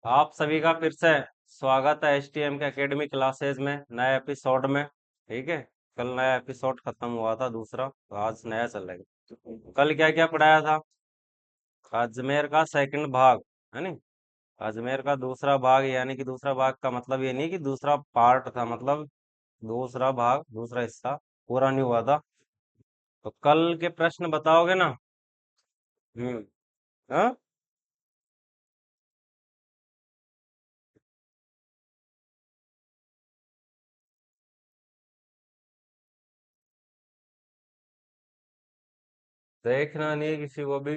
आप सभी का फिर से स्वागत है एचटीएम के एकेडमी क्लासेस में नए एपिसोड में। ठीक है। कल नया एपिसोड खत्म हुआ था दूसरा, तो आज नया चलेगा। कल क्या क्या पढ़ाया था? अजमेर का सेकंड भाग, है नी? अजमेर का दूसरा भाग, यानी कि दूसरा भाग का मतलब ये नहीं कि दूसरा पार्ट था, मतलब दूसरा भाग, दूसरा हिस्सा पूरा नहीं हुआ था। तो कल के प्रश्न बताओगे ना? हम्म। हाँ। देखना नहीं है किसी को भी।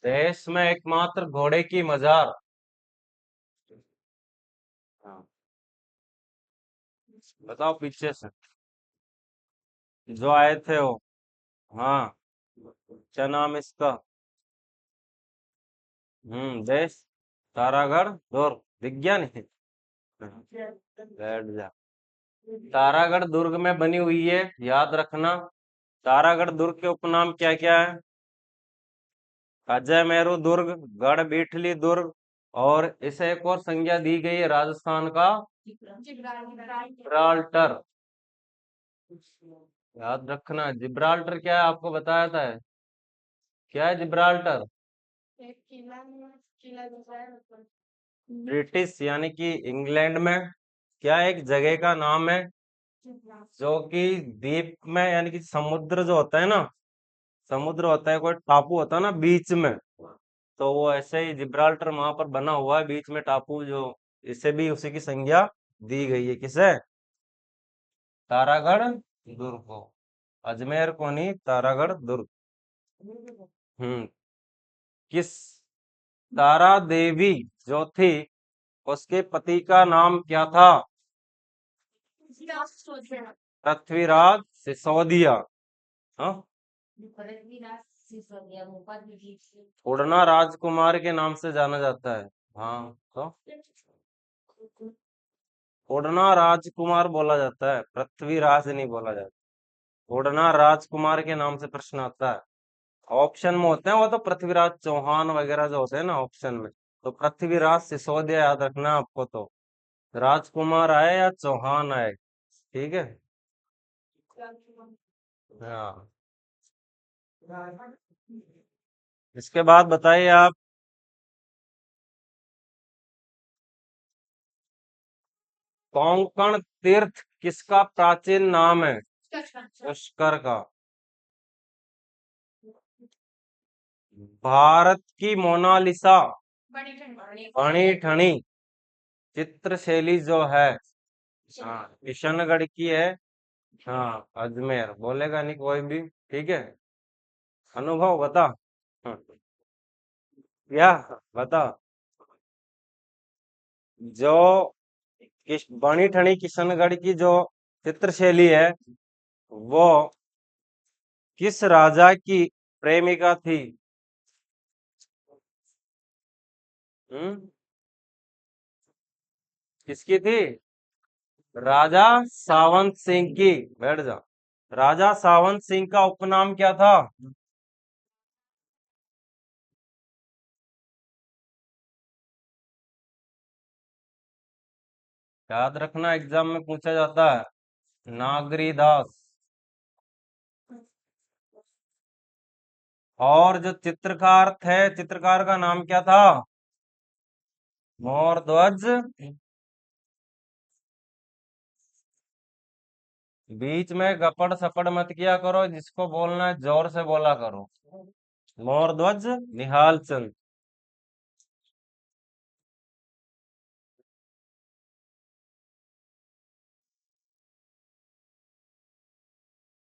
देश में एकमात्र घोड़े की मजार। हाँ, बताओ पीछे से जो आए थे वो। हाँ, क्या नाम इसका? देश। तारागढ़ दुर्ग। विज्ञान है। बैठ जा। तारागढ़ दुर्ग में बनी हुई है, याद रखना। तारागढ़ दुर्ग के उपनाम क्या क्या है? अजय मेरू दुर्ग, गढ़ बीठली दुर्ग, और इसे एक और संज्ञा दी गई है राजस्थान का, जिब्राल्टर। याद रखना, जिब्राल्टर क्या है आपको बताया था। क्या है जिब्राल्टर? ब्रिटिश यानी कि इंग्लैंड में क्या एक जगह का नाम है, जो कि द्वीप में, यानी कि समुद्र जो होता है ना, समुद्र होता है, कोई टापू होता है ना बीच में, तो वो ऐसे ही जिब्राल्टर वहां पर बना हुआ है बीच में टापू, जो इसे भी उसी की संज्ञा दी गई है। किसे? तारागढ़ दुर्ग को। अजमेर को नहीं, तारागढ़ दुर्ग। हम्म। किस तारा देवी जो थी, उसके पति का नाम क्या था? पृथ्वीराज सिसोदिया। हाँ। उड़ना राजकुमार के नाम से जाना जाता है। हाँ तो उड़ना राजकुमार बोला जाता है, पृथ्वीराज नहीं बोला जाता। उड़ना राजकुमार के नाम से प्रश्न आता है। ऑप्शन में होते हैं वो तो पृथ्वीराज चौहान वगैरह जो होते हैं ना ऑप्शन में, तो पृथ्वीराज सिसोदिया याद रखना आपको तो। राजकुमार आए या चौहान आए, ठीक है। हाँ। इसके बाद बताइए आप। कोंकण तीर्थ किसका प्राचीन नाम है? पुष्कर का। भारत की मोनालिसा, बनी ठनी चित्रशैली जो है, हाँ, किशनगढ़ की है। हाँ, अजमेर बोलेगा नहीं कोई भी, ठीक है। अनुभव बता। हाँ, क्या बता? जो बनी ठनी किशनगढ़ की जो चित्रशैली है, वो किस राजा की प्रेमिका थी? हम्म। किसकी थी? राजा सावंत सिंह की। बैठ जा। राजा सावंत सिंह का उपनाम क्या था? याद रखना, एग्जाम में पूछा जाता है। नागरी दास। और जो चित्रकार थे, चित्रकार का नाम क्या था? मोरध्वज। बीच में गपड़ सपड़ मत किया करो, जिसको बोलना है जोर से बोला करो। मोरध्वज निहाल चंद।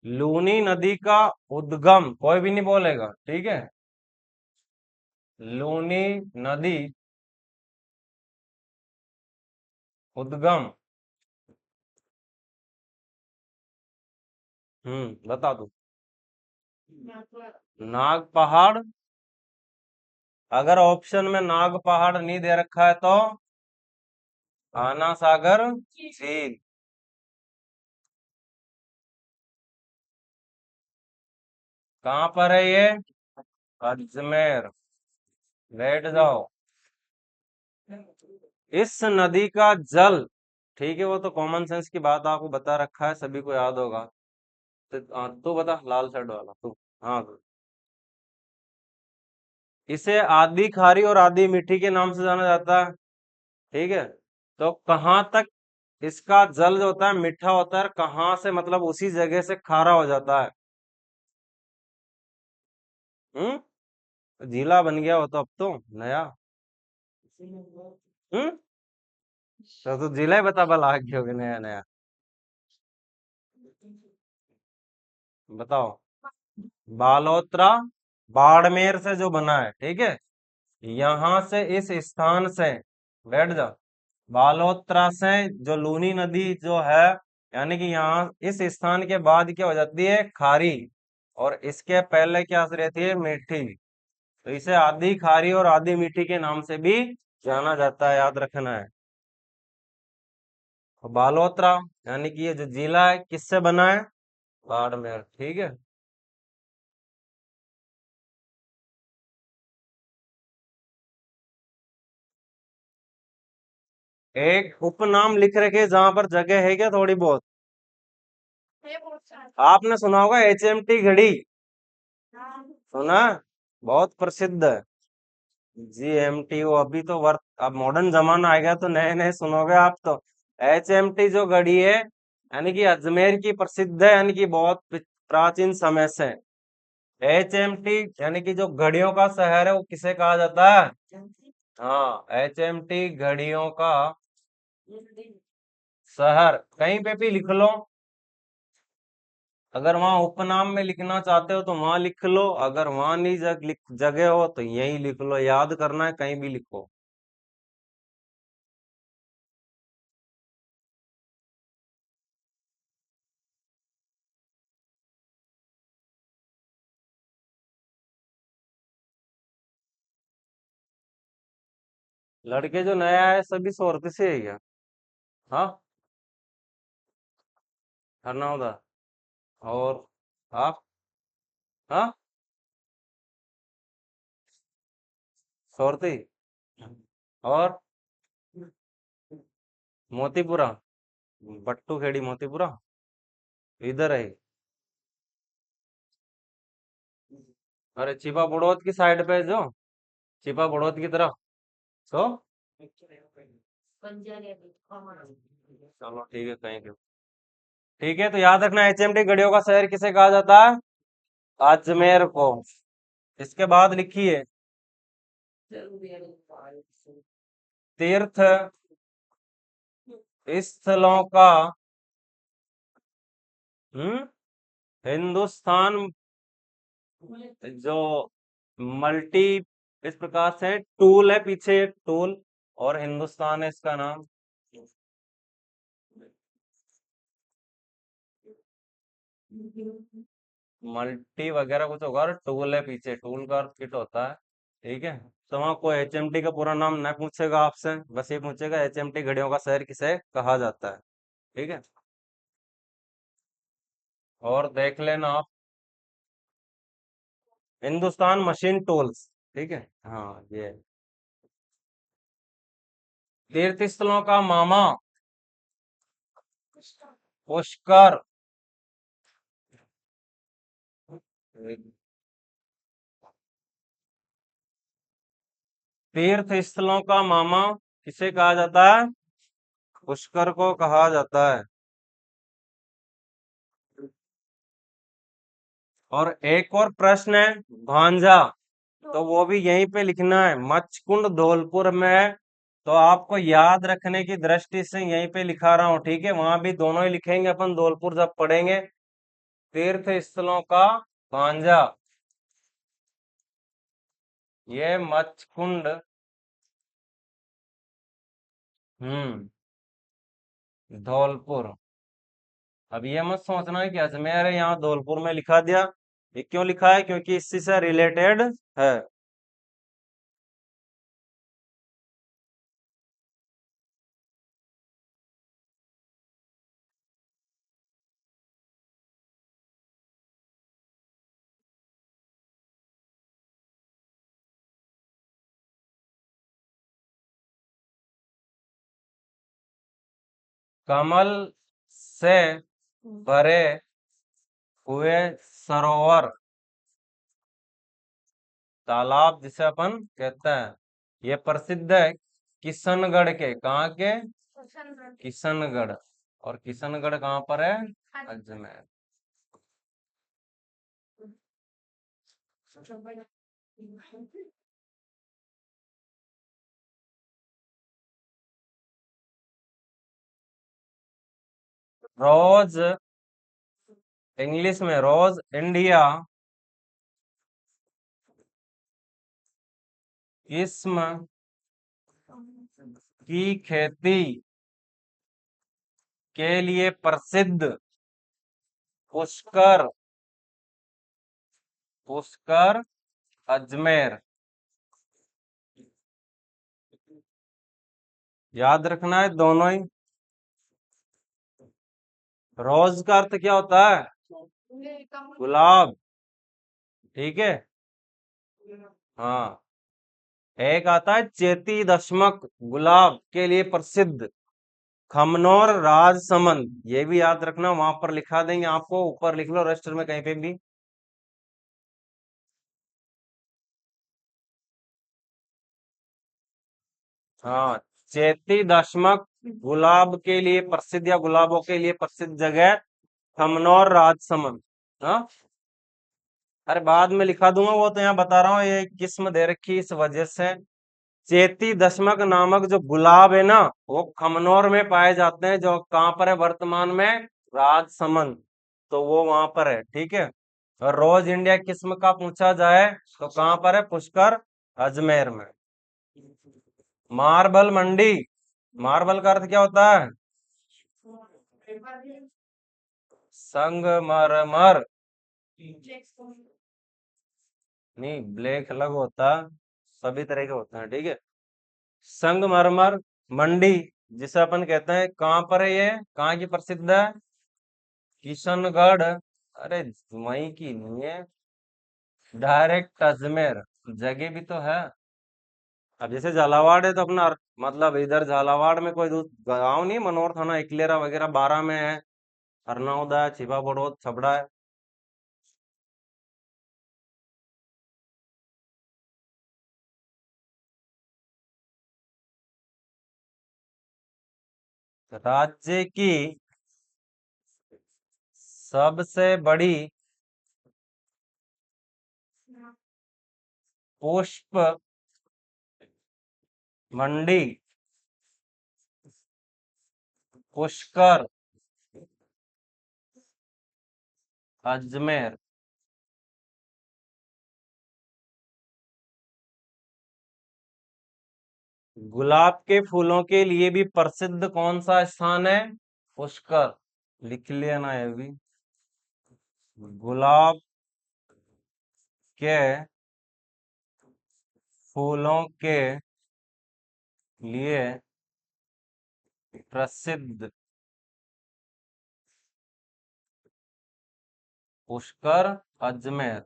लूनी नदी का उद्गम, कोई भी नहीं बोलेगा, ठीक है। लूनी नदी उद्गम। बता दो। नाग पहाड़। अगर ऑप्शन में नाग पहाड़ नहीं दे रखा है तो आना सागर झील। कहाँ पर है ये? अजमेर। बैठ जाओ। इस नदी का जल, ठीक है वो तो कॉमन सेंस की बात आपको बता रखा है, सभी को याद होगा। तू बता, लाल शर्ट वाला तू। हाँ इसे आधी खारी और आधी मीठी के नाम से जाना जाता है। ठीक है, तो कहाँ तक इसका जल जो होता है मीठा होता है, और कहाँ से मतलब उसी जगह से खारा हो जाता है। जिला बन गया हो तो अब तो नया। हम्म तो जिला ही बता बल आ गया होगा नया नया। बताओ। बालोतरा बाड़मेर से जो बना है, ठीक है, यहाँ से इस स्थान से, बैठ जा, बालोतरा से जो लूनी नदी जो है, यानी कि यहाँ इस स्थान के बाद क्या हो जाती है, खारी, और इसके पहले क्या रहती है, मीठी। तो इसे आधी खारी और आधी मीठी के नाम से भी जाना जाता है, याद रखना है। और बालोतरा यानी कि ये जो जिला है किससे बना है, बाड़मेर, ठीक है। एक उपनाम लिख रखे जहां पर जगह है क्या थोड़ी बहुत? आपने सुना होगा HMT घड़ी, सुना है? बहुत प्रसिद्ध है। GMT, वो अभी तो वर्त अब मॉडर्न जमाना आ गया तो नए नए सुनोगे आप तो। HMT जो घड़ी है, यानी कि अजमेर की प्रसिद्ध है, यानी कि बहुत प्राचीन समय से। HMT यानी कि जो घड़ियों का शहर है वो किसे कहा जाता है? हाँ, HMT घड़ियों का शहर। कहीं पे भी लिख लो, अगर वहां उपनाम में लिखना चाहते हो तो वहां लिख लो, अगर वहां नहीं जगह हो तो यही लिख लो, याद करना है कहीं भी लिखो। लड़के जो नया आए सभी शोरती से है क्या? हाँ, हरनाउदा। और आप? हाँ, शोरती। और मोतीपुरा, बट्टू खेड़ी मोतीपुरा, इधर है। अरे चिपा बड़ौद की साइड पे जो, चिपा बड़ौद की तरफ। तो चलो ठीक है, कहीं क्यों। ठीक है, तो याद रखना HMT घड़ियों का शहर किसे कहा जाता है, अजमेर को। इसके बाद लिखिए, तीर्थ स्थलों का, हम्म हिंदुस्तान जो मल्टी, इस प्रकार से टूल है पीछे एक टूल, और हिंदुस्तान है इसका नाम। मल्टी वगैरह कुछ होगा, और टूल है पीछे, टूल का किट होता है। ठीक है, तो वहाँ कोई HMT का पूरा नाम नहीं पूछेगा आपसे, बस ये पूछेगा HMT घड़ियों का शहर किसे कहा जाता है। ठीक है, और देख लेना आप, हिंदुस्तान मशीन टूल्स। ठीक है, हाँ ये। तीर्थ स्थलों का मामा, पुष्कर। तीर्थ स्थलों का मामा किसे कहा जाता है, पुष्कर को कहा जाता है। और एक और प्रश्न है, भांजा, तो वो भी यहीं पे लिखना है, मचकुंड धौलपुर में है। तो आपको याद रखने की दृष्टि से यहीं पे लिखा रहा हूँ, ठीक है, वहां भी दोनों ही लिखेंगे अपन धौलपुर जब पढ़ेंगे। तीर्थ स्थलों का भांजा, ये मचकुंड, हम्म धौलपुर। अब ये मत सोचना है कि अजमेर है यहाँ धौलपुर में लिखा दिया, ये क्यों लिखा है, क्योंकि इसी से रिलेटेड है। कमल से भरे हुए सरोवर, तालाब जिसे अपन कहते हैं, ये प्रसिद्ध है किशनगढ़ के। कहाँ के? किशनगढ़। और किशनगढ़ कहाँ पर है? अजमेर। रोज, इंग्लिश में रोज इंडिया किस्म की खेती के लिए प्रसिद्ध पुष्कर, पुष्कर अजमेर। याद रखना है दोनों ही। रोज का अर्थ क्या होता है? गुलाब। ठीक है। हाँ। एक आता है चेती दशमक, गुलाब के लिए प्रसिद्ध खमनौर राजसमंद। ये भी याद रखना, वहां पर लिखा देंगे आपको, ऊपर लिख लो रजिस्टर में कहीं पे भी। हाँ, चेती दशमक गुलाब के लिए प्रसिद्ध, या गुलाबों के लिए प्रसिद्ध जगह खमनौर राजसमंद। हाँ, अरे बाद में लिखा दूंगा, वो तो यहाँ बता रहा हूँ, ये किस्म दे रखी इस वजह से। चेती दशमक नामक जो गुलाब है ना, वो खमनौर में पाए जाते हैं, जो कहाँ पर है वर्तमान में? राजसमंद। तो वो वहां पर है। ठीक है। और रोज इंडिया किस्म का पूछा जाए तो कहाँ पर है? पुष्कर अजमेर में। मार्बल मंडी, मार्बल का अर्थ क्या होता है? संगमरमर। नहीं, ब्लैक अलग होता, सभी तरह के होते हैं। ठीक है। संगमरमर मंडी जिसे अपन कहते हैं, कहाँ पर है ये? कहाँ की प्रसिद्ध है? किशनगढ़। अरे, वहीं की नहीं है, डायरेक्ट अजमेर। जगह भी तो है। अब जैसे झालावाड़ है तो अपना मतलब इधर झालावाड़ में कोई गाँव नहीं, मनोर थाना इकलेरा वगैरह 12 में है, हरनौदा है, छिपा बड़ौद, छबड़ा है। राज्य की सबसे बड़ी पुष्प मंडी पुष्कर अजमेर। गुलाब के फूलों के लिए भी प्रसिद्ध कौन सा स्थान है? पुष्कर। लिख लिया ना ये भी। गुलाब के फूलों के लिए प्रसिद्ध पुष्कर अजमेर।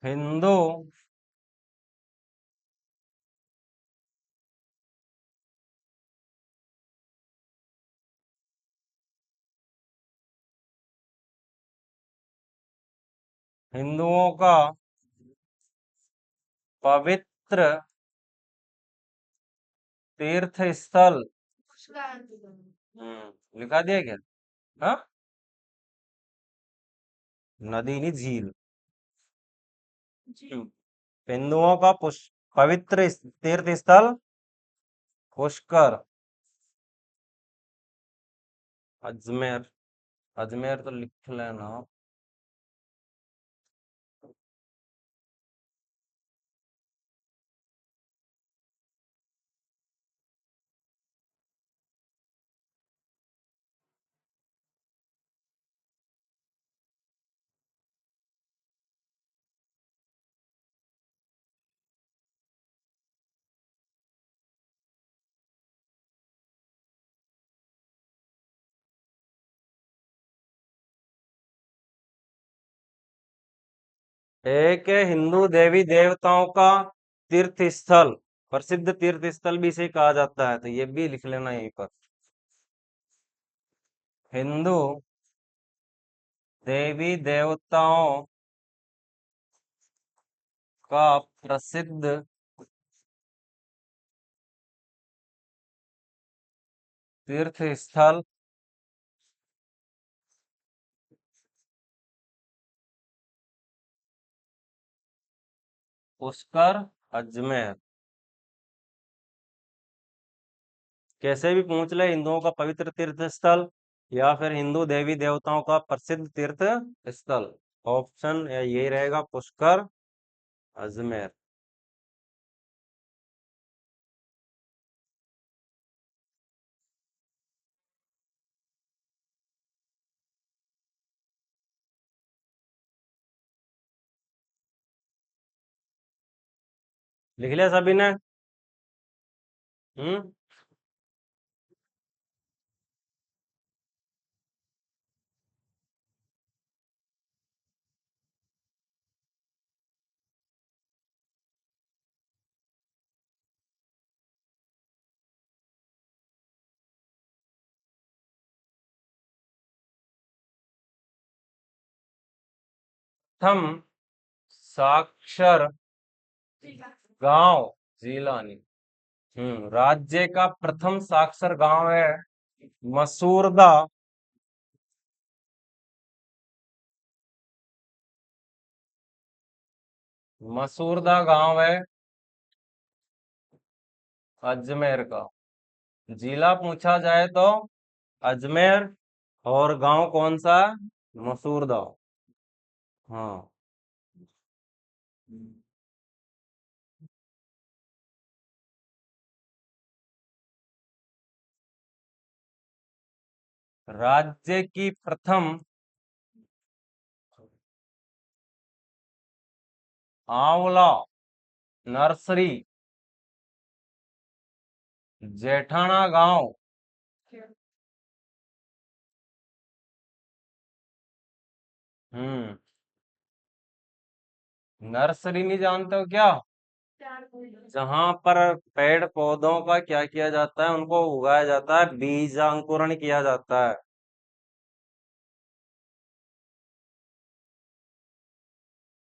हिंदू हिंदुओं का पवित्र तीर्थ स्थल। लिखा दिया क्या? हाँ, नदी नहीं, झील। हिंदुओं का पवित्र तीर्थ स्थल पुष्कर अजमेर। अजमेर तो लिख लेना। एक है हिंदू देवी देवताओं का तीर्थ स्थल, प्रसिद्ध तीर्थ स्थल भी इसे कहा जाता है, तो ये भी लिख लेना यहीं पर। हिंदू देवी देवताओं का प्रसिद्ध तीर्थ स्थल पुष्कर, अजमेर। कैसे भी पूछ ले, हिंदुओं का पवित्र तीर्थ स्थल या फिर हिंदू देवी देवताओं का प्रसिद्ध तीर्थ स्थल, ऑप्शन यही रहेगा, पुष्कर, अजमेर। लिख लिया सभी ने? हम्म। प्रथम साक्षर गांव, जिला नहीं। राज्य का प्रथम साक्षर गांव है मसूरदा। मसूरदा गांव है अजमेर का। जिला पूछा जाए तो अजमेर, और गांव कौन सा है? मसूरदा। हाँ। राज्य की प्रथम आंवला नर्सरी जेठाना गांव। हम्म। नर्सरी नहीं जानते हो क्या? जहां पर पेड़ पौधों का क्या किया जाता है, उनको उगाया जाता है, बीज अंकुरण किया जाता है।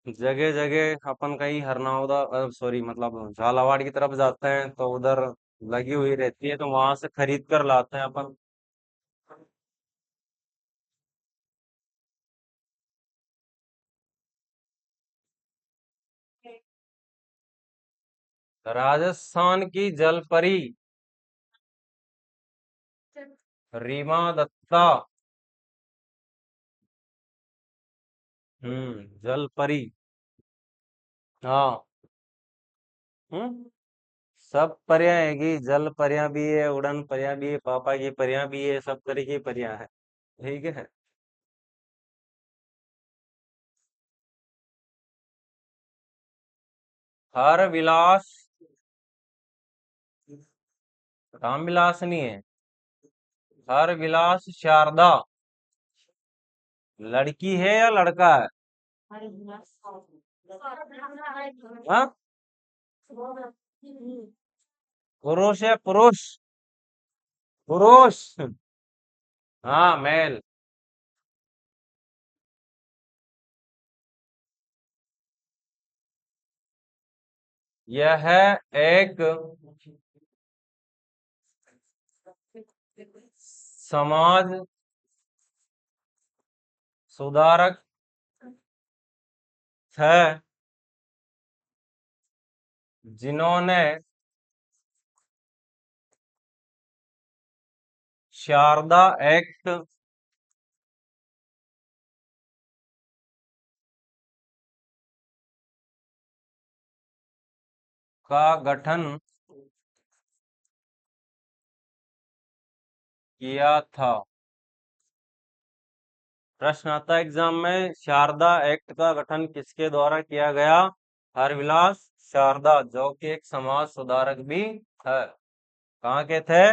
जगह जगह अपन कहीं हरनाउदा, सॉरी मतलब झालावाड़ की तरफ जाते हैं तो उधर लगी हुई रहती है, तो वहां से खरीद कर लाते हैं अपन। राजस्थान की जलपरी रीमा दत्ता। जलपरी। हाँ। हम्म। सब परियां हैगी, जल परियां भी है, उड़न परियां भी है, पापा की परियां भी है, सब तरह की परियां है। ठीक है। हर विलास, रामविलास नहीं है। हर विलास शारदा लड़की है या लड़का है? हाँ। पुरुष है, पुरुष। पुरुष। हाँ, मेल। यह एक समाज सुधारक है जिन्होंने शारदा एक्ट का गठन किया था। प्रश्न आता है एग्जाम में, शारदा एक्ट का गठन किसके द्वारा किया गया? हरविलास शारदा, जो कि एक समाज सुधारक भी है। कहाँ के थे?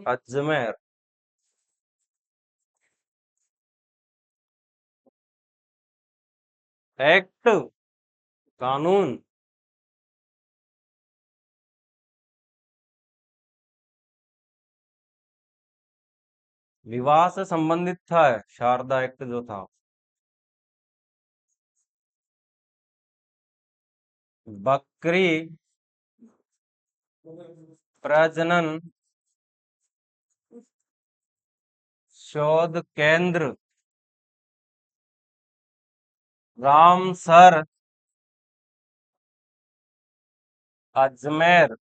अजमेर। एक्ट कानून। विवाह से संबंधित था शारदा एक्ट जो था। बकरी प्रजनन शोध केंद्र रामसर अजमेर।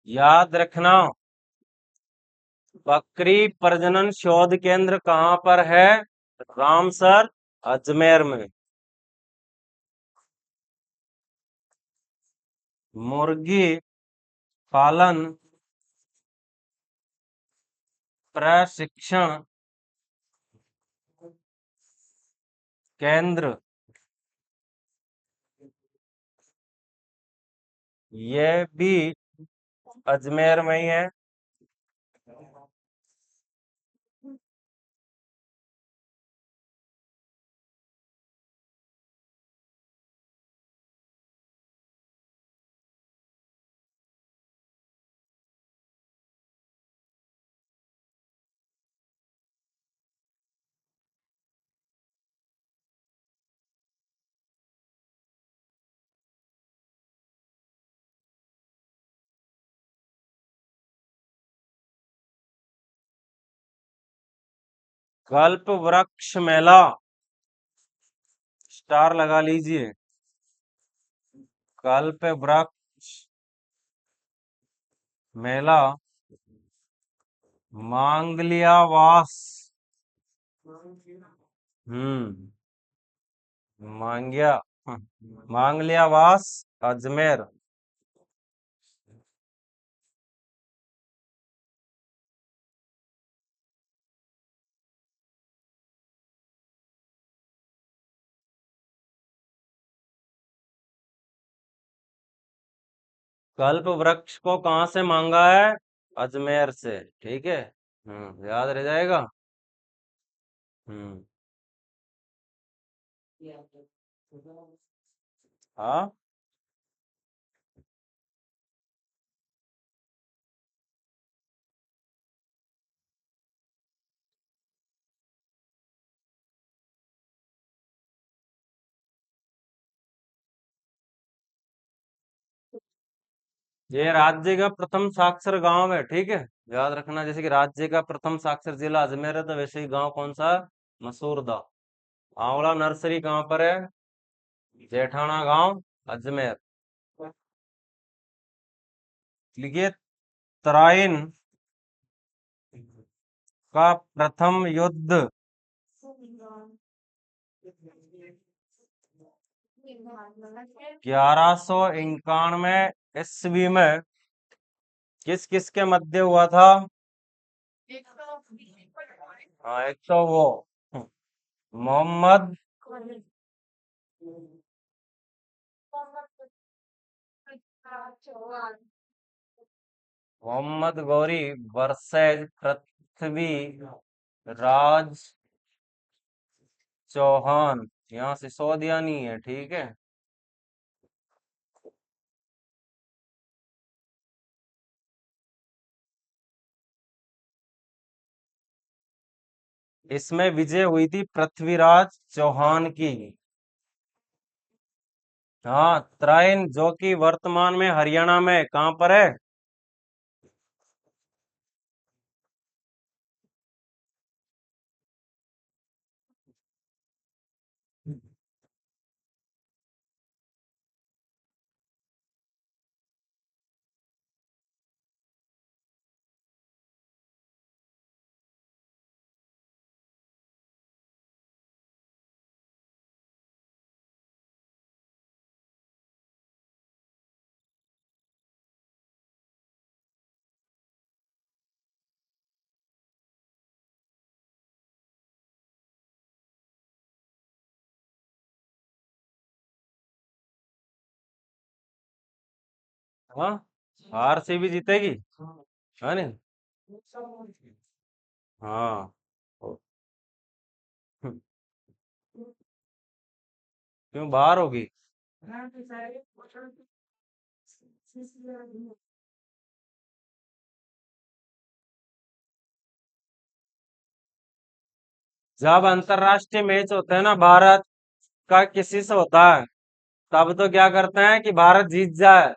याद रखना, बकरी प्रजनन शोध केंद्र कहाँ पर है? रामसर अजमेर में। मुर्गी पालन प्रशिक्षण केंद्र, ये भी अजमेर में ही है। कल्प वृक्ष मेला, स्टार लगा लीजिए। कल्प वृक्ष मेला मांगलियावास। हम्म। मांग्या, मांगलियावास अजमेर। कल्प वृक्ष को कहाँ से मांगा है? अजमेर से, ठीक है। याद रह जाएगा। हम्म। हाँ। ये राज्य का प्रथम साक्षर गांव है, ठीक है। याद रखना, जैसे कि राज्य का प्रथम साक्षर जिला अजमेर है, तो वैसे ही गांव कौन सा? मसूरदा। आंवला नर्सरी कहाँ पर है? जेठाना गांव अजमेर। लिखिए, तराइन का प्रथम युद्ध 1191 ईस्वी में किस किस के मध्य हुआ था? हाँ, एक तो वो मोहम्मद मोहम्मद गौरी वर्सेज पृथ्वी राज चौहान। यहाँ सिसोदिया नहीं है, ठीक है। इसमें विजय हुई थी पृथ्वीराज चौहान की। हाँ, त्राइन जो कि वर्तमान में हरियाणा में कहाँ पर है? हाँ, आरसीबी जीतेगी, है नहीं? हाँ। क्यों बाहर होगी? जब अंतरराष्ट्रीय मैच होते हैं ना भारत का किसी से होता है, तब तो क्या करते हैं कि भारत जीत जाए।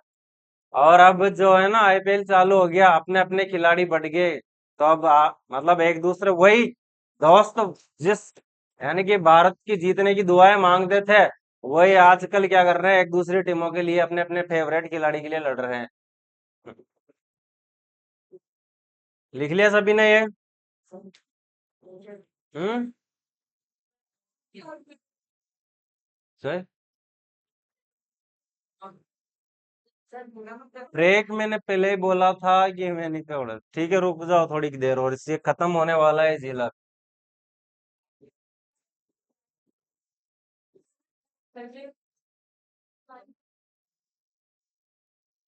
और अब जो है ना आईपीएल चालू हो गया, अपने अपने खिलाड़ी बढ़ गए, तो अब मतलब एक दूसरे वही दोस्त जिस यानी कि भारत की जीतने की दुआएं मांगते थे, वही आजकल क्या कर रहे हैं, एक दूसरी टीमों के लिए अपने अपने फेवरेट खिलाड़ी के लिए लड़ रहे हैं। लिख लिया सभी ने ये? हम्म। सही। ब्रेक मैंने पहले ही बोला था कि मैं नहीं छोड़ा। ठीक है, रुक जाओ थोड़ी देर और, इससे खत्म होने वाला है जिला।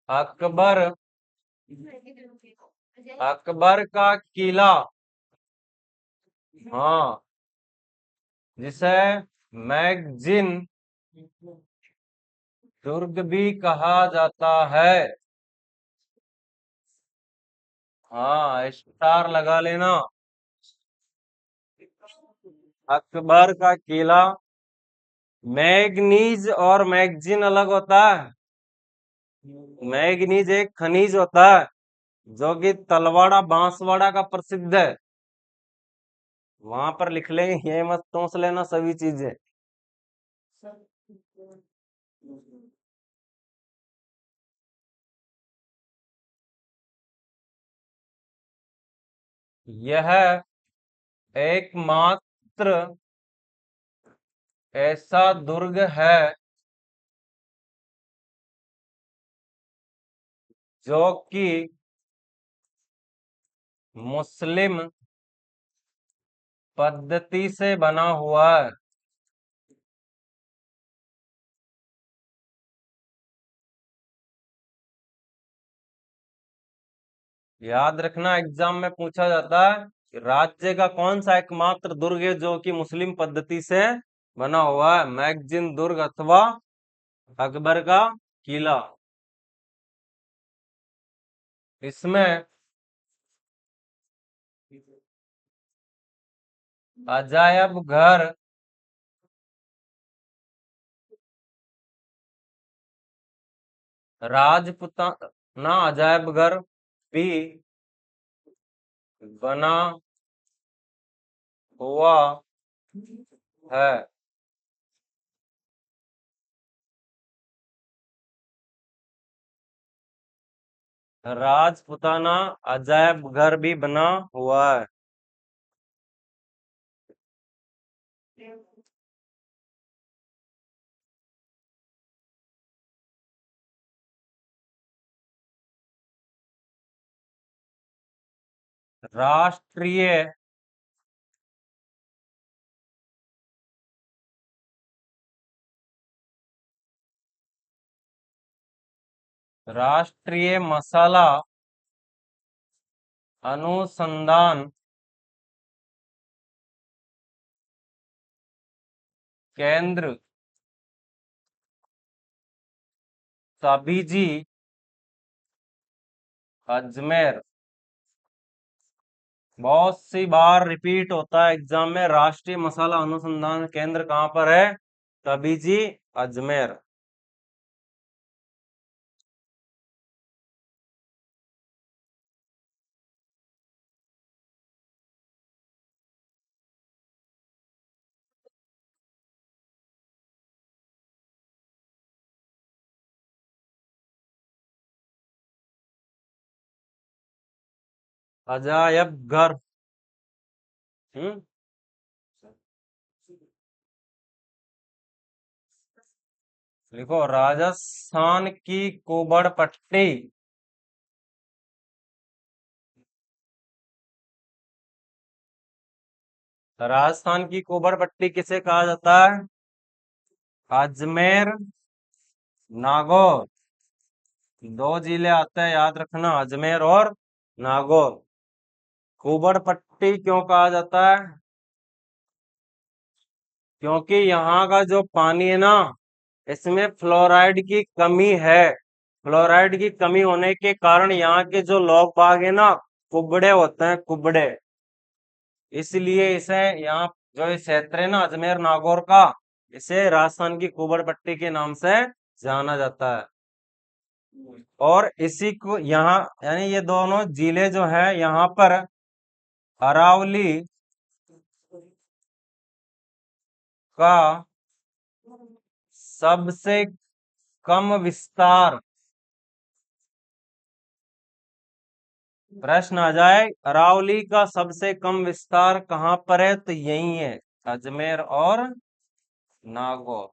अकबर। अकबर का किला। हाँ, जिसे मैगजीन दुर्ग भी कहा जाता है। हाँ, स्टार लगा लेना। अकबर का किला। मैगनीज और मैगजीन अलग होता है। मैगनीज एक खनिज होता है जो कि तलवाड़ा बांसवाड़ा का प्रसिद्ध है। वहां पर लिख लेंगे, ये मत सोच लेना सभी चीजें। यह एकमात्र ऐसा दुर्ग है जो कि मुस्लिम पद्धति से बना हुआ है। याद रखना, एग्जाम में पूछा जाता है कि राज्य का कौन सा एकमात्र दुर्ग है जो कि मुस्लिम पद्धति से बना हुआ है। मैगजीन दुर्ग अथवा अकबर का किला। इसमें अजायब घर, राजपुताना अजायब घर भी बना हुआ है। राजपुताना अजायब घर भी बना हुआ है। राष्ट्रीय राष्ट्रीय मसाला अनुसंधान केंद्र सभी अजमेर। बहुत सी बार रिपीट होता है एग्जाम में, राष्ट्रीय मसाला अनुसंधान केंद्र कहाँ पर है? तबीजी अजमेर। अजायब घर। हम्म। देखो, राजस्थान की कुबड़ पट्टी। राजस्थान की कुबड़ पट्टी किसे कहा जाता है? अजमेर, नागौर। दो जिले आते हैं, याद रखना, अजमेर और नागौर। कुबड़ पट्टी क्यों कहा जाता है? क्योंकि यहाँ का जो पानी है ना, इसमें फ्लोराइड की कमी है। फ्लोराइड की कमी होने के कारण यहाँ के जो लोग बाग है ना, कुबड़े होते हैं, कुबड़े। इसलिए इसे यहाँ जो ये क्षेत्र है ना अजमेर नागौर का, इसे राजस्थान की कुबड़ पट्टी के नाम से जाना जाता है। और इसी को यहाँ यानी ये दोनों जिले जो है यहाँ पर अरावली का सबसे कम विस्तार, प्रश्न आ जाए अरावली का सबसे कम विस्तार कहाँ पर है, तो यही है अजमेर और नागौर।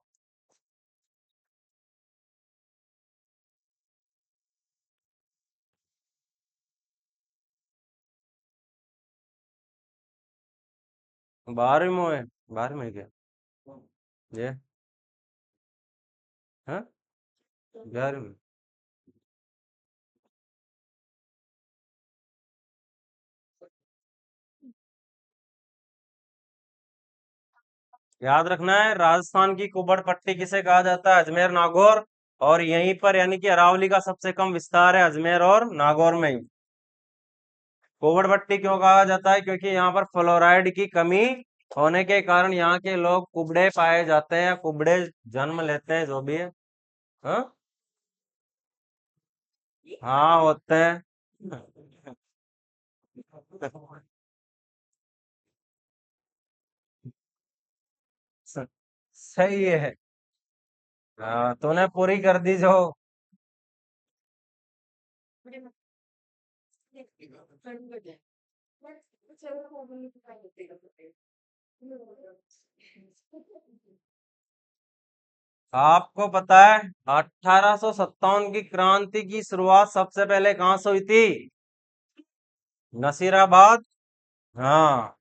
बारहवीं में है, 12 में क्या ये है, 11 में। याद रखना है राजस्थान की कुबड़ पट्टी किसे कहा जाता है, अजमेर नागौर। और यहीं पर यानी कि अरावली का सबसे कम विस्तार है अजमेर और नागौर में ही। कुबड़ पट्टी क्यों कहा जाता है, क्योंकि यहाँ पर फ्लोराइड की कमी होने के कारण यहाँ के लोग कुबड़े पाए जाते हैं, कुबड़े जन्म लेते हैं, जो भी है। हाँ, हाँ होते हैं। सही है। हाँ, तूने पूरी कर दी जो। आपको पता है 1857 की क्रांति की शुरुआत सबसे पहले कहाँ से हुई थी, नसीराबाद। हाँ,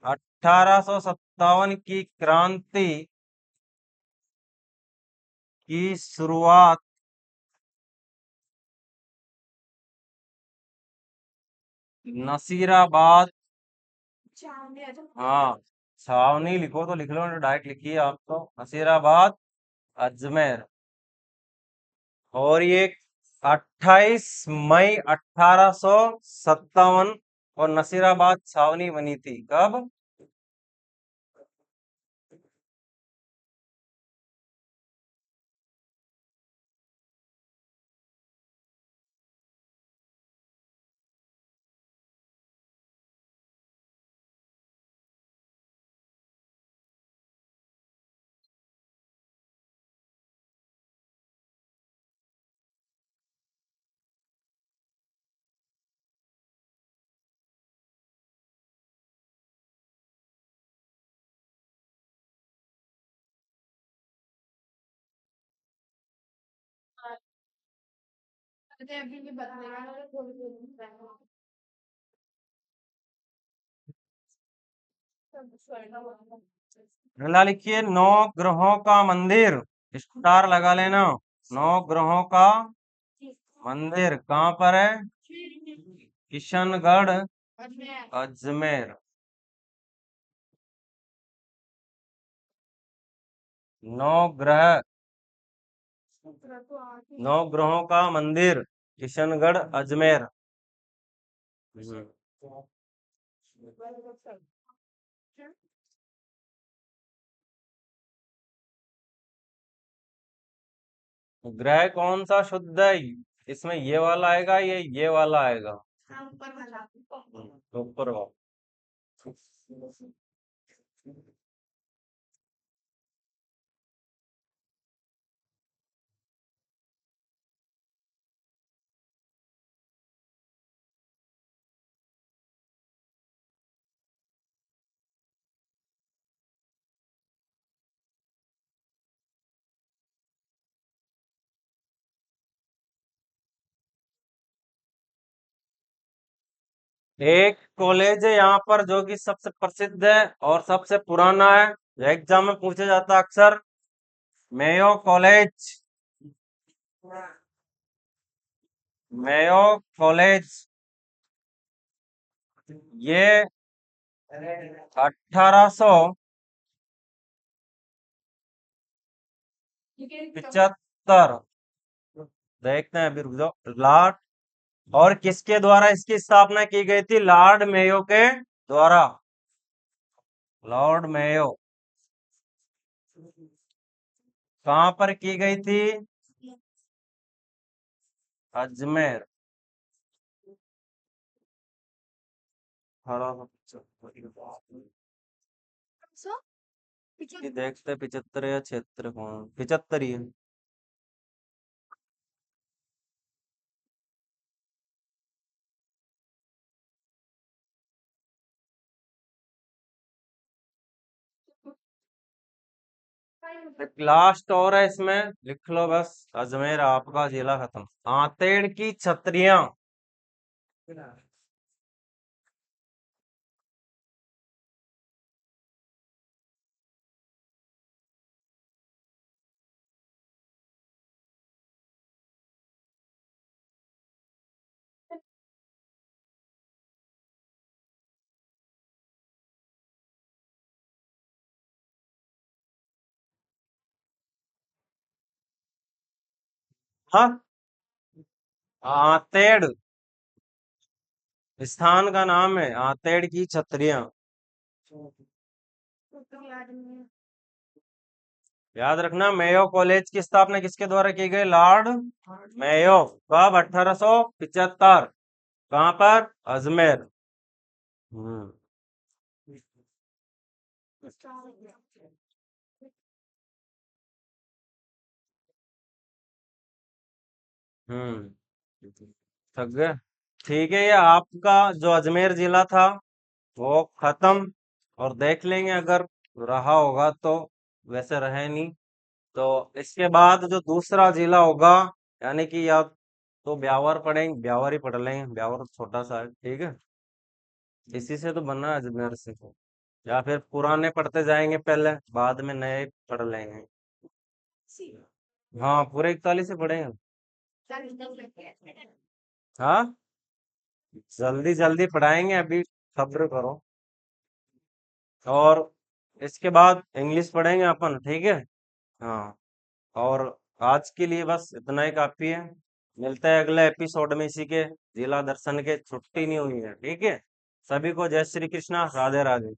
1857 की क्रांति की शुरुआत नसीराबाद। हाँ, छावनी लिखो तो लिख लो, डायरेक्ट लिखिए आप तो, नसीराबाद अजमेर। और ये 28 मई 1857 और नसीराबाद छावनी बनी थी कब, अगला लिखिए नौ ग्रहों का मंदिर, स्टार लगा लेना। नौ ग्रहों का मंदिर कहाँ पर है, किशनगढ़ अजमेर। नौ ग्रह, नौ ग्रहों का मंदिर किशनगढ़ अजमेर। हम्म। ग्रह कौन सा शुद्ध है, इसमें ये वाला आएगा, ये वाला आएगा। ऊपर वाला। एक कॉलेज है यहाँ पर जो कि सबसे प्रसिद्ध है और सबसे पुराना है, जो एग्जाम में पूछा जाता है अक्सर, मेयो कॉलेज। मेयो कॉलेज, ये 1875। देखते हैं, अभी रुक जाओ। लॉर्ड, और किसके द्वारा इसकी स्थापना की गई थी? लॉर्ड मेयो के द्वारा। Lord Mayo. कहाँ पर की गई थी? अजमेर। 1875। ये देखते 75 या 76 कौन? 75 ही है। लास्ट और है इसमें, लिख लो बस। अजमेर आपका जिला खत्म। आतेड़ की छतरियां। हाँ, आतेड़ स्थान का नाम है, आतेड़ की छतरियां। याद रखना, मेयो कॉलेज की स्थापना किसके द्वारा की गई? Lord Mayo. कब? 1875। कहाँ पर? अजमेर। हम्म। थक गए? ठीक है, ये आपका जो अजमेर जिला था वो खत्म। और देख लेंगे, अगर रहा होगा तो। वैसे रहे नहीं तो इसके बाद जो दूसरा जिला होगा, यानी कि या तो ब्यावर पढ़ेंगे, ब्यावर ही पढ़ लेंगे, ब्यावर छोटा सा है, ठीक है। इसी से तो बना है अजमेर से। या फिर पुराने पढ़ते जाएंगे पहले, बाद में नए पढ़ लेंगे। हाँ, पूरे 41 से पढ़ेंगे। हाँ, जल्दी जल्दी पढ़ाएंगे, अभी सब्र करो। और इसके बाद इंग्लिश पढ़ेंगे अपन, ठीक है। हाँ। और आज के लिए बस इतना ही काफी है। मिलते हैं अगले एपिसोड में इसी के। जिला दर्शन के छुट्टी नहीं हुई है, ठीक है। सभी को जय श्री कृष्णा, राधे राधे।